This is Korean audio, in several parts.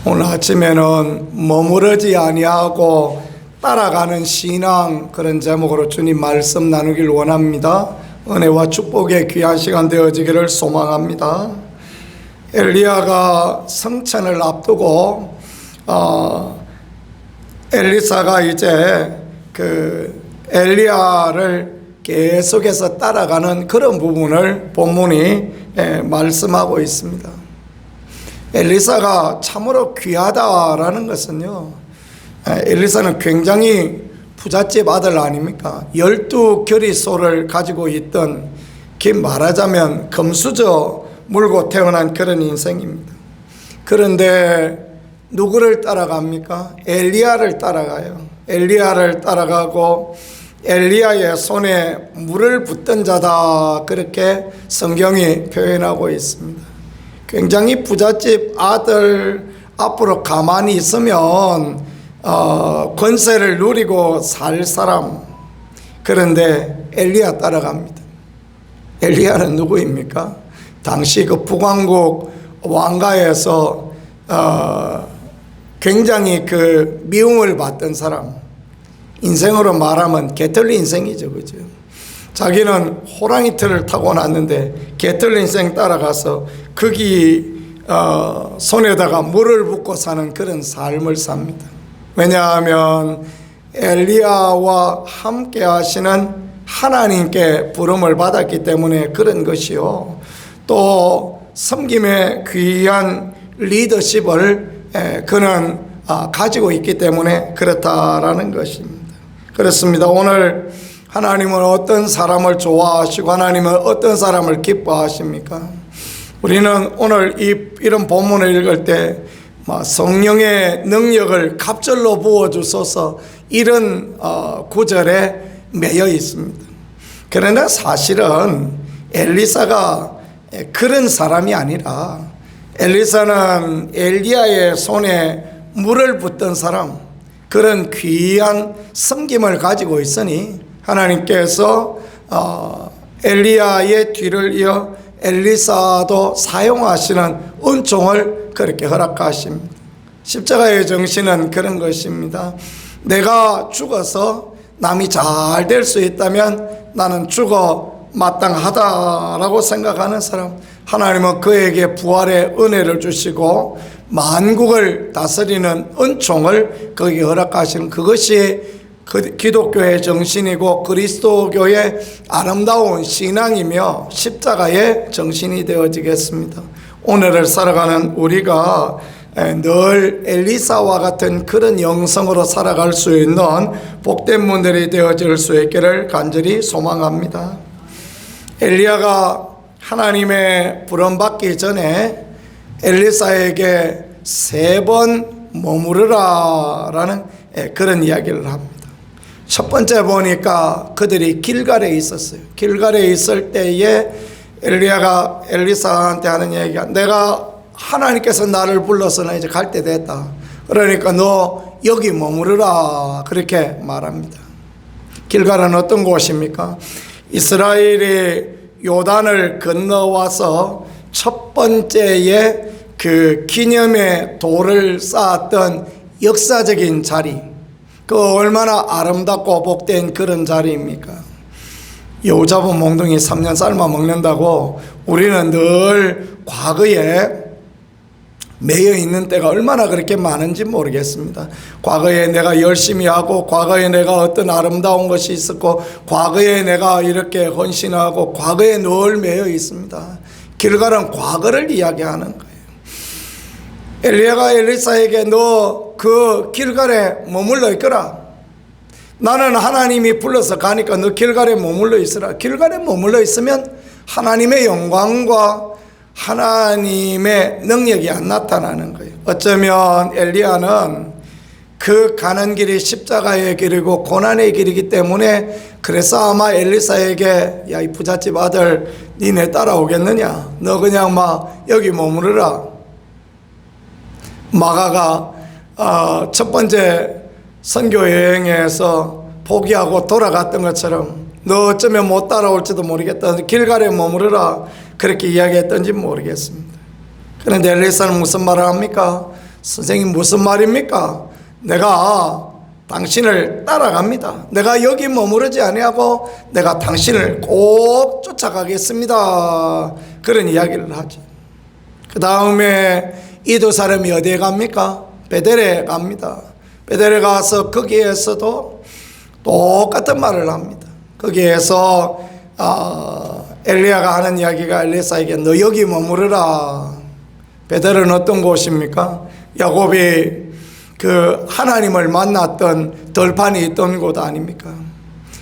오늘 아침에는 머무르지 아니하고 따라가는 신앙, 그런 제목으로 주님 말씀 나누길 원합니다. 은혜와 축복의 귀한 시간 되어지기를 소망합니다. 엘리야가 성천을 앞두고 엘리사가 이제 엘리야를 계속해서 따라가는 그런 부분을 본문이 말씀하고 있습니다. 엘리사가 참으로 귀하다라는 것은요, 엘리사는 굉장히 부잣집 아들 아닙니까? 12겨리소를 가지고 있던, 긴 말하자면 금수저 물고 태어난 그런 인생입니다. 그런데 누구를 따라갑니까? 엘리야를 따라가요. 엘리야를 따라가고 엘리야의 손에 물을 붓던 자다, 그렇게 성경이 표현하고 있습니다. 굉장히 부잣집 아들 앞으로 가만히 있으면 권세를 누리고 살 사람. 그런데 엘리야 따라갑니다. 엘리야는 누구입니까? 당시 그 북왕국 왕가에서 굉장히 그 미움을 받던 사람, 인생으로 말하면 개털 인생이죠, 그죠? 자기는 호랑이 털을 타고 났는데 개털 인생 따라가서 거기 손에다가 물을 붓고 사는 그런 삶을 삽니다. 왜냐하면 엘리야와 함께 하시는 하나님께 부름을 받았기 때문에 그런 것이요, 또 섬김의 귀한 리더십을 그는 가지고 있기 때문에 그렇다라는 것입니다. 그렇습니다. 오늘 하나님은 어떤 사람을 좋아하시고 하나님은 어떤 사람을 기뻐하십니까? 우리는 오늘 이런 본문을 읽을 때 성령의 능력을 갑절로 부어주소서, 이런 구절에 매여 있습니다. 그러나 사실은 엘리사가 그런 사람이 아니라, 엘리사는 엘리야의 손에 물을 붓던 사람, 그런 귀한 섬김을 가지고 있으니 하나님께서 엘리야의 뒤를 이어 엘리사도 사용하시는 은총을 그렇게 허락하십니다. 십자가의 정신은 그런 것입니다. 내가 죽어서 남이 잘 될 수 있다면 나는 죽어 마땅하다라고 생각하는 사람, 하나님은 그에게 부활의 은혜를 주시고 만국을 다스리는 은총을 거기에 허락하시는, 그것이 기독교의 정신이고 그리스도교의 아름다운 신앙이며 십자가의 정신이 되어지겠습니다. 오늘을 살아가는 우리가 늘 엘리사와 같은 그런 영성으로 살아갈 수 있는 복된 분들이 되어질 수 있기를 간절히 소망합니다. 엘리야가 하나님의 부름받기 전에 엘리사에게 3번 머무르라 라는 그런 이야기를 합니다. 첫 번째 보니까 그들이 길갈에 있었어요. 길갈에 있을 때에 엘리야가 엘리사한테 하는 얘기가, 내가 하나님께서 나를 불러서 나 이제 갈 때 됐다, 그러니까 너 여기 머무르라, 그렇게 말합니다. 길갈은 어떤 곳입니까? 이스라엘이 요단을 건너와서 첫 번째의 그 기념의 돌을 쌓았던 역사적인 자리, 그 얼마나 아름답고 복된 그런 자리입니까? 여우 잡은 몽둥이 3년 삶아 먹는다고 우리는 늘 과거에 매여 있는 때가 얼마나 그렇게 많은지 모르겠습니다. 과거에 내가 열심히 하고, 과거에 내가 어떤 아름다운 것이 있었고, 과거에 내가 이렇게 헌신하고, 과거에 늘 매여 있습니다. 길갈은 과거를 이야기하는 거예요. 엘리야가 엘리사에게 너 그 길갈에 머물러 있거라. 나는 하나님이 불러서 가니까 너 길갈에 머물러 있으라. 길갈에 머물러 있으면 하나님의 영광과 하나님의 능력이 안 나타나는 거예요. 어쩌면 엘리야는 그 가는 길이 십자가의 길이고 고난의 길이기 때문에, 그래서 아마 엘리사에게 야, 이 부잣집 아들 니네 따라오겠느냐, 너 그냥 막 여기 머무르라. 마가가 첫 번째 선교 여행에서 포기하고 돌아갔던 것처럼 너 어쩌면 못 따라올지도 모르겠다, 길갈에 머무르라, 그렇게 이야기했던지 모르겠습니다. 그런데 엘리사는 무슨 말을 합니까? 선생님 무슨 말입니까? 내가 당신을 따라갑니다. 내가 여기 머무르지 아니하고 내가 당신을 꼭 쫓아가겠습니다. 그런 이야기를 하죠. 그 다음에 이 두 사람이 어디에 갑니까? 베델에 갑니다. 베델에 가서 거기에서도 똑같은 말을 합니다. 거기에서 엘리야가 하는 이야기가 엘리사에게 너 여기 머무르라. 베델은 어떤 곳입니까? 야곱이 그 하나님을 만났던 들판이 있던 곳 아닙니까?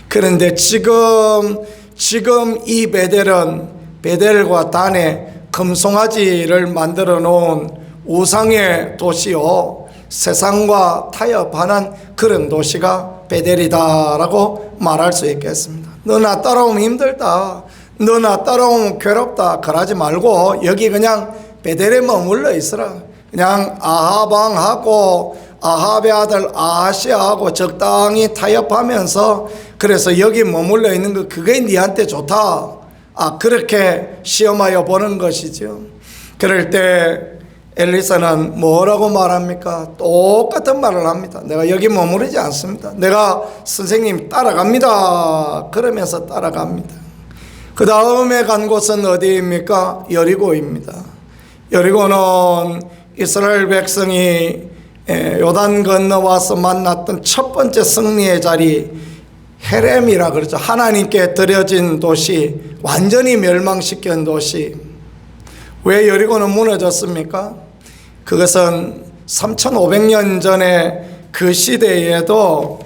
그런데 지금 이 베델은 베델과 단에 금송아지를 만들어 놓은 우상의 도시요, 세상과 타협하는 그런 도시가 베델이다라고 말할 수 있겠습니다. 너 나 따라오면 힘들다, 너 나 따라오면 괴롭다, 그러지 말고 여기 그냥 베델에 머물러 있으라. 그냥 아하방하고 아합의 아들 아하시아하고 적당히 타협하면서 그래서 여기 머물러 있는 거 그게 니한테 좋다. 그렇게 시험하여 보는 것이죠. 그럴 때 엘리사는 뭐라고 말합니까? 똑같은 말을 합니다. 내가 여기 머무르지 않습니다. 내가 선생님 따라갑니다. 그러면서 따라갑니다. 그 다음에 간 곳은 어디입니까? 여리고입니다. 여리고는 이스라엘 백성이 요단 건너와서 만났던 첫 번째 승리의 자리, 헤렘이라 그러죠. 하나님께 드려진 도시, 완전히 멸망시킨 도시. 왜 여리고는 무너졌습니까? 그것은 3500년 전에 그 시대에도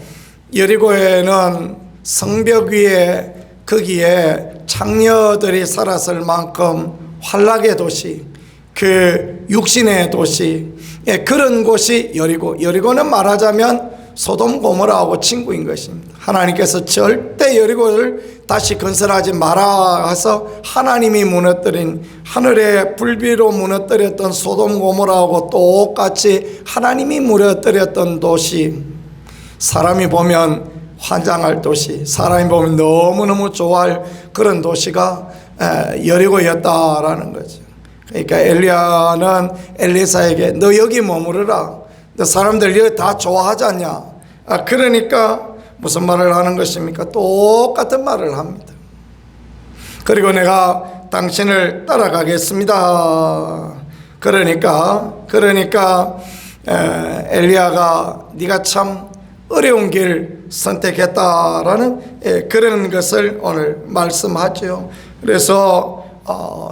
여리고에는 성벽 위에 거기에 창녀들이 살았을 만큼 환락의 도시, 그 육신의 도시, 그런 곳이 여리고. 여리고는 말하자면 소돔 고모라하고 친구인 것입니다. 하나님께서 절대 여리고를 다시 건설하지 마라 해서 하나님이 무너뜨린, 하늘의 불비로 무너뜨렸던 소돔 고모라하고 똑같이 하나님이 무너뜨렸던 도시, 사람이 보면 환장할 도시, 사람이 보면 너무너무 좋아할 그런 도시가 여리고였다라는 거죠. 그러니까 엘리야는 엘리사에게 너 여기 머무르라. 너 사람들 여기 다 좋아하지 않냐? 그러니까 무슨 말을 하는 것입니까? 똑같은 말을 합니다. 그리고 내가 당신을 따라가겠습니다. 그러니까 엘리야가 네가 참 어려운 길 선택했다라는 그런 것을 오늘 말씀하죠. 그래서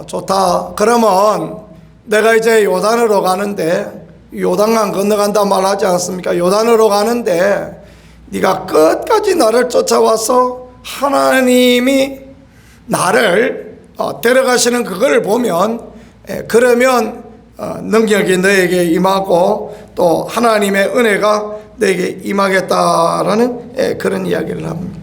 좋다. 그러면 내가 이제 요단으로 가는데, 요단강 건너간다 말하지 않습니까? 요단으로 가는데 네가 끝까지 나를 쫓아와서 하나님이 나를 데려가시는 그걸 보면 그러면 능력이 너에게 임하고 또 하나님의 은혜가 너에게 임하겠다라는 그런 이야기를 합니다.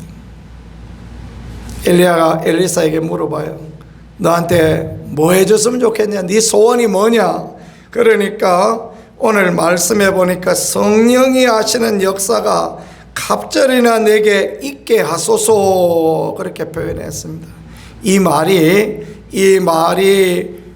엘리야가 엘리사에게 물어봐요. 너한테 뭐 해줬으면 좋겠냐? 네 소원이 뭐냐? 그러니까 오늘 말씀해 보니까 성령이 하시는 역사가 갑절이나 내게 있게 하소서 그렇게 표현했습니다. 이 말이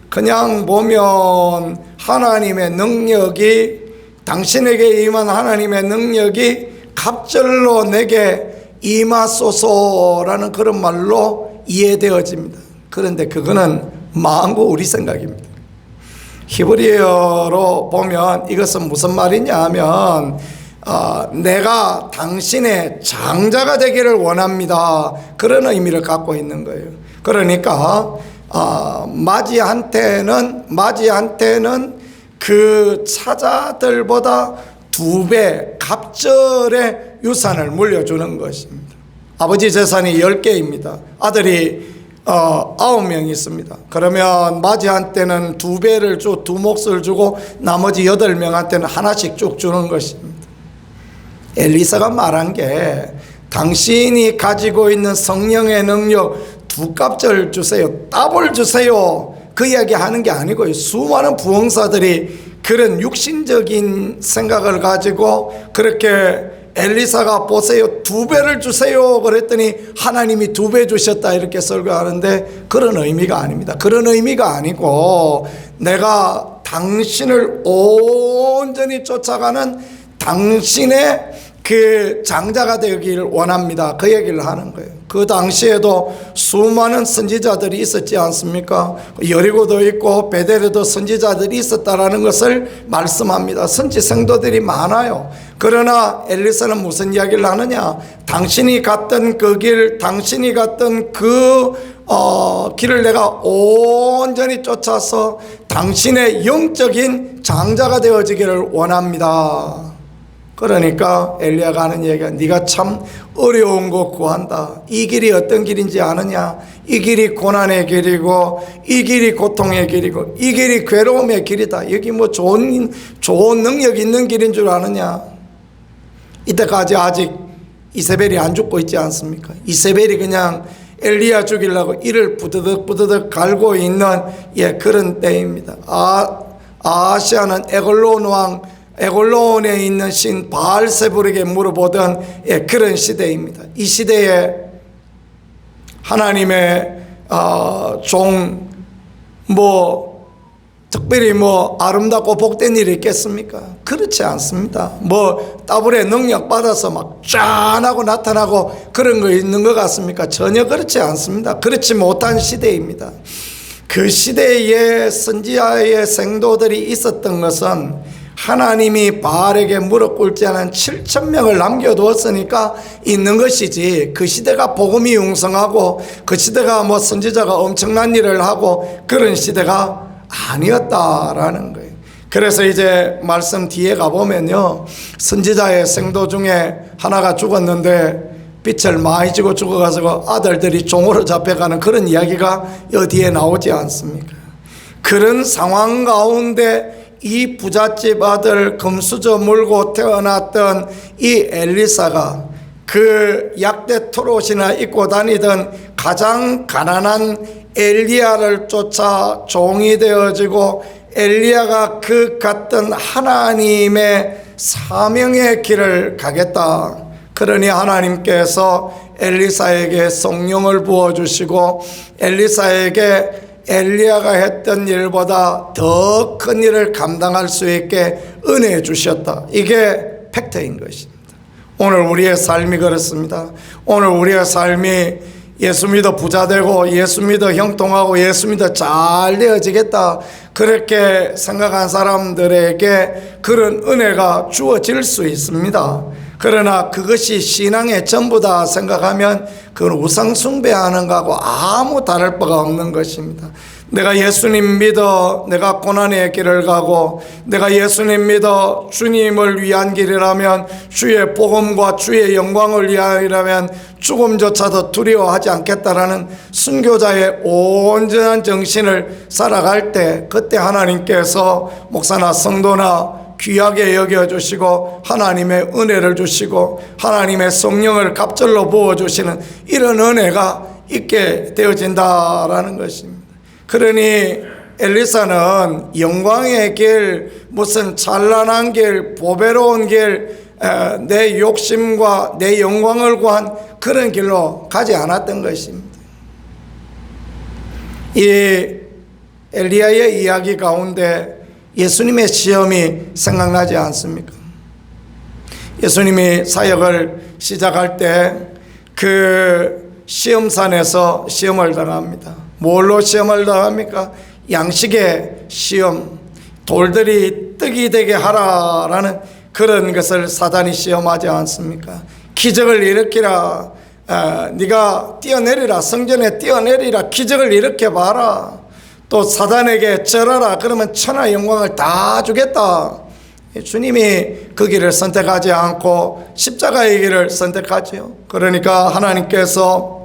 그냥 보면 하나님의 능력이, 당신에게 임한 하나님의 능력이 갑절로 내게 임하소서라는 그런 말로 이해되어집니다. 그런데 그거는 마음과 우리 생각입니다. 히브리어로 보면 이것은 무슨 말이냐 하면 내가 당신의 장자가 되기를 원합니다. 그런 의미를 갖고 있는 거예요. 그러니까 마지한테는 그 차자들보다 2배 갑절의 유산을 물려주는 것입니다. 아버지 재산이 10개입니다. 아들이 9명 있습니다. 그러면 마지한테는 2배를 주, 2몫을 주고 나머지 8명한테는 하나씩 쭉 주는 것입니다. 엘리사가 말한 게 당신이 가지고 있는 성령의 능력 2갑절 주세요, 더블 주세요, 그 이야기 하는 게 아니고요. 수많은 부흥사들이 그런 육신적인 생각을 가지고 그렇게 엘리사가 보세요 2배를 주세요 그랬더니 하나님이 2배 주셨다 이렇게 설교하는데 그런 의미가 아닙니다. 그런 의미가 아니고 내가 당신을 온 온전히 쫓아가는 당신의 그 장자가 되기를 원합니다. 그 얘기를 하는 거예요. 그 당시에도 수많은 선지자들이 있었지 않습니까? 여리고도 있고 베델에도 선지자들이 있었다라는 것을 말씀합니다. 선지 성도들이 많아요. 그러나 엘리사는 무슨 이야기를 하느냐? 당신이 갔던 그 길, 당신이 갔던 그 길을 내가 온전히 쫓아서 당신의 영적인 장자가 되어지기를 원합니다. 그러니까 엘리야가 하는 얘기가 네가 참 어려운 거 구한다. 이 길이 어떤 길인지 아느냐? 이 길이 고난의 길이고 이 길이 고통의 길이고 이 길이 괴로움의 길이다. 여기 뭐 좋은 능력 있는 길인 줄 아느냐? 이때까지 아직 이세벨이 안 죽고 있지 않습니까? 이세벨이 그냥 엘리야 죽이려고 이를 부드득 갈고 있는 그런 때입니다. 아하시아는 에골론에 있는 신 바알세불에게 물어보던 그런 시대입니다. 이 시대에 하나님의 특별히 아름답고 복된 일이 있겠습니까? 그렇지 않습니다. 따블에 능력 받아서 막 짠하고 나타나고 그런 거 있는 것 같습니까? 전혀 그렇지 않습니다. 그렇지 못한 시대입니다. 그 시대에 선지자의 생도들이 있었던 것은 하나님이 바알에게 무릎 꿇지 않은 7,000명을 남겨두었으니까 있는 것이지, 그 시대가 복음이 융성하고 그 시대가 선지자가 엄청난 일을 하고 그런 시대가 아니었다라는 거예요. 그래서 이제 말씀 뒤에 가보면요, 선지자의 생도 중에 하나가 죽었는데 빛을 많이 지고 죽어가지고 아들들이 종으로 잡혀가는 그런 이야기가 어디에 나오지 않습니까? 그런 상황 가운데 이 부잣집 아들 금수저 물고 태어났던 이 엘리사가 그 약대 트롯이나 입고 다니던 가장 가난한 엘리야를 쫓아 종이 되어지고 엘리야가 그 갔던 하나님의 사명의 길을 가겠다. 그러니 하나님께서 엘리사에게 성령을 부어주시고 엘리사에게 엘리야가 했던 일보다 더 큰 일을 감당할 수 있게 은혜 주셨다. 이게 팩트인 것입니다. 오늘 우리의 삶이 그렇습니다. 오늘 우리의 삶이 예수 믿어 부자 되고 예수 믿어 형통하고 예수 믿어 잘 되어지겠다, 그렇게 생각한 사람들에게 그런 은혜가 주어질 수 있습니다. 그러나 그것이 신앙의 전부다 생각하면 그건 우상 숭배하는 것하고 아무 다를 바가 없는 것입니다. 내가 예수님 믿어 내가 고난의 길을 가고 내가 예수님 믿어 주님을 위한 길이라면, 주의 복음과 주의 영광을 위하여라면 죽음조차도 두려워하지 않겠다라는 순교자의 온전한 정신을 살아갈 때, 그때 하나님께서 목사나 성도나 귀하게 여겨주시고 하나님의 은혜를 주시고 하나님의 성령을 갑절로 부어주시는 이런 은혜가 있게 되어진다라는 것입니다. 그러니 엘리사는 영광의 길, 무슨 찬란한 길, 보배로운 길, 내 욕심과 내 영광을 구한 그런 길로 가지 않았던 것입니다. 이 엘리야의 이야기 가운데 예수님의 시험이 생각나지 않습니까? 예수님이 사역을 시작할 때 그 시험산에서 시험을 당합니다. 뭘로 시험을 당합니까? 양식의 시험, 돌들이 떡이 되게 하라라는 그런 것을 사단이 시험하지 않습니까? 기적을 일으키라, 네가 뛰어내리라, 성전에 뛰어내리라, 기적을 일으켜봐라. 또 사단에게 절하라, 그러면 천하 영광을 다 주겠다. 주님이 그 길을 선택하지 않고 십자가의 길을 선택하지요. 그러니까 하나님께서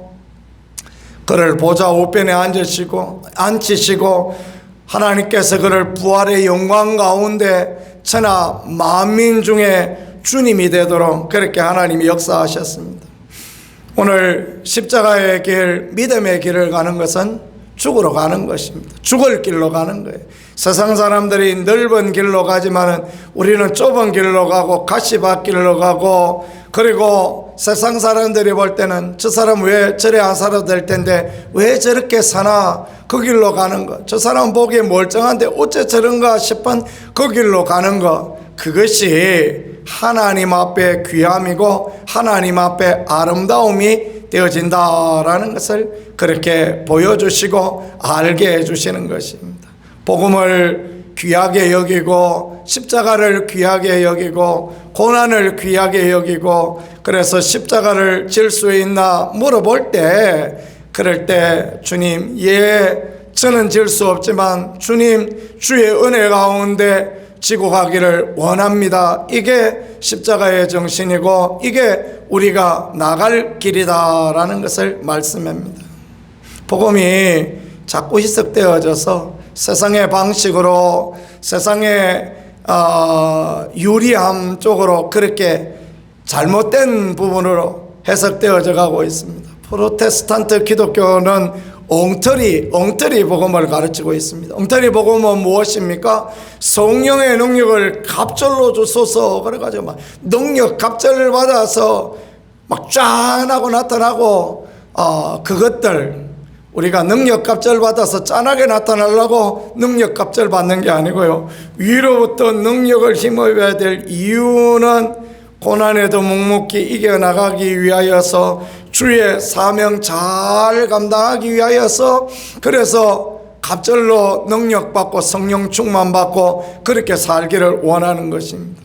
그를 보좌 우편에 앉히시고 하나님께서 그를 부활의 영광 가운데 천하 만민 중에 주님이 되도록 그렇게 하나님이 역사하셨습니다. 오늘 십자가의 길, 믿음의 길을 가는 것은 죽으러 가는 것입니다. 죽을 길로 가는 거예요. 세상 사람들이 넓은 길로 가지만은 우리는 좁은 길로 가고 가시밭길로 가고, 그리고 세상 사람들이 볼 때는 저 사람 왜 저래 안 살아도 될 텐데 왜 저렇게 사나, 그 길로 가는 것. 저 사람 보기에 멀쩡한데 어째 저런가 싶은 그 길로 가는 것. 그것이 하나님 앞에 귀함이고 하나님 앞에 아름다움이 되어진다라는 것을 그렇게 보여주시고 알게 해주시는 것입니다. 복음을 귀하게 여기고 십자가를 귀하게 여기고 고난을 귀하게 여기고, 그래서 십자가를 질 수 있나 물어볼 때, 그럴 때 주님, 저는 질 수 없지만 주님 주의 은혜 가운데 지고 가기를 원합니다. 이게 십자가의 정신이고 이게 우리가 나갈 길이다라는 것을 말씀합니다. 복음이 자꾸 희석되어져서 세상의 방식으로, 세상의 유리함 쪽으로 그렇게 잘못된 부분으로 해석되어져 가고 있습니다. 프로테스탄트 기독교는 엉터리 복음을 가르치고 있습니다. 엉터리 복음은 무엇입니까? 성령의 능력을 갑절로 주소서, 그래가지고 막 능력 갑절을 받아서 막 짠하고 나타나고, 그것들, 우리가 능력 갑절 받아서 짠하게 나타나려고 능력 갑절 받는 게 아니고요, 위로부터 능력을 힘입어야 될 이유는 고난에도 묵묵히 이겨나가기 위하여서, 주의 사명 잘 감당하기 위하여서, 그래서 갑절로 능력받고 성령 충만받고 그렇게 살기를 원하는 것입니다.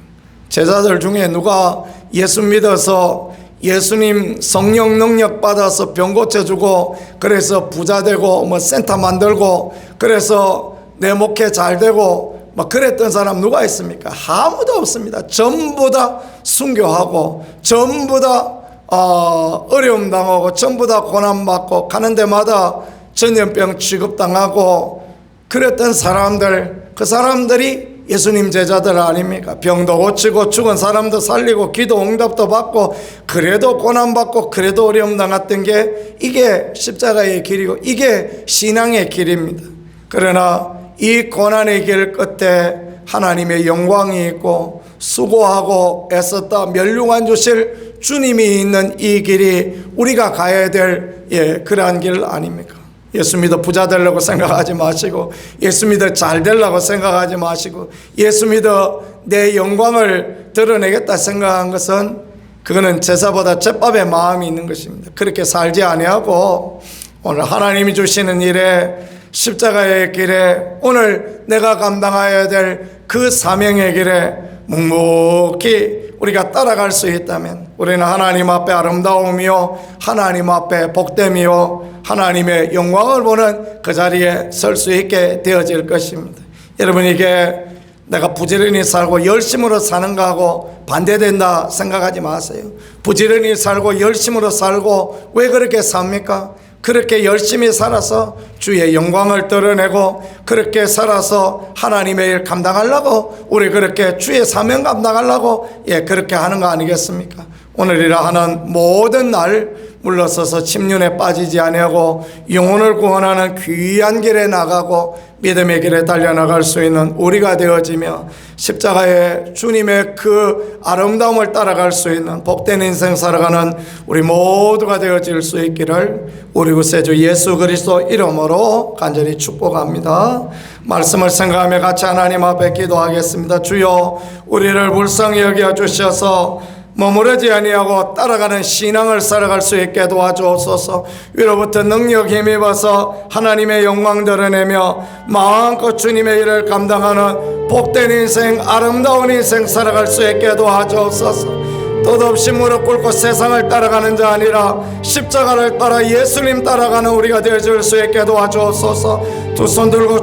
제자들 중에 누가 예수 믿어서 예수님 성령 능력 받아서 병 고쳐주고, 그래서 부자 되고 뭐 센터 만들고, 그래서 내 목회 잘 되고 막 그랬던 사람 누가 있습니까? 아무도 없습니다. 전부 다 순교하고, 전부 다 어려움 당하고, 전부 다 고난받고, 가는 데마다 전염병 취급당하고 그랬던 사람들, 그 사람들이 예수님 제자들 아닙니까? 병도 고치고 죽은 사람도 살리고 기도 응답도 받고, 그래도 고난받고 그래도 어려움 당했던 게 이게 십자가의 길이고 이게 신앙의 길입니다. 그러나 이 고난의 길 끝에 하나님의 영광이 있고, 수고하고 애썼다 멸류관 주실 주님이 있는 이 길이 우리가 가야 될 그러한 길 아닙니까? 예수 믿어 부자 되려고 생각하지 마시고, 예수 믿어 잘 되려고 생각하지 마시고, 예수 믿어 내 영광을 드러내겠다 생각한 것은, 그거는 제사보다 제밥의 마음이 있는 것입니다. 그렇게 살지 아니하고 오늘 하나님이 주시는 일에, 십자가의 길에, 오늘 내가 감당해야 될 그 사명의 길에 묵묵히 우리가 따라갈 수 있다면, 우리는 하나님 앞에 아름다움이요, 하나님 앞에 복됨이요, 하나님의 영광을 보는 그 자리에 설 수 있게 되어질 것입니다. 여러분, 이게 내가 부지런히 살고 열심으로 사는 거하고 반대된다 생각하지 마세요. 부지런히 살고 열심으로 살고 왜 그렇게 삽니까? 그렇게 열심히 살아서 주의 영광을 드러내고, 그렇게 살아서 하나님의 일 감당하려고, 우리 그렇게 주의 사명 감당하려고 그렇게 하는 거 아니겠습니까? 오늘이라 하는 모든 날 물러서서 침륜에 빠지지 아니하고 영혼을 구원하는 귀한 길에 나가고 믿음의 길에 달려나갈 수 있는 우리가 되어지며, 십자가의 주님의 그 아름다움을 따라갈 수 있는 복된 인생 살아가는 우리 모두가 되어질 수 있기를 우리 구세주 예수 그리스도 이름으로 간절히 축복합니다. 말씀을 생각하며 같이 하나님 앞에 기도하겠습니다. 주여, 우리를 불쌍히 여겨 주셔서 머무르지 아니하고 따라가는 신앙을 살아갈 수 있게 도와주옵소서. 위로부터 능력 힘입어서 하나님의 영광 드러내며 마음껏 주님의 일을 감당하는 복된 인생, 아름다운 인생 살아갈 수 있게 도와주옵소서. 덧없이 무릎 꿇고 세상을 따라가는 자 아니라 십자가를 따라 예수님 따라가는 우리가 되어줄 수 있게 도와주옵소서. 두 손 들고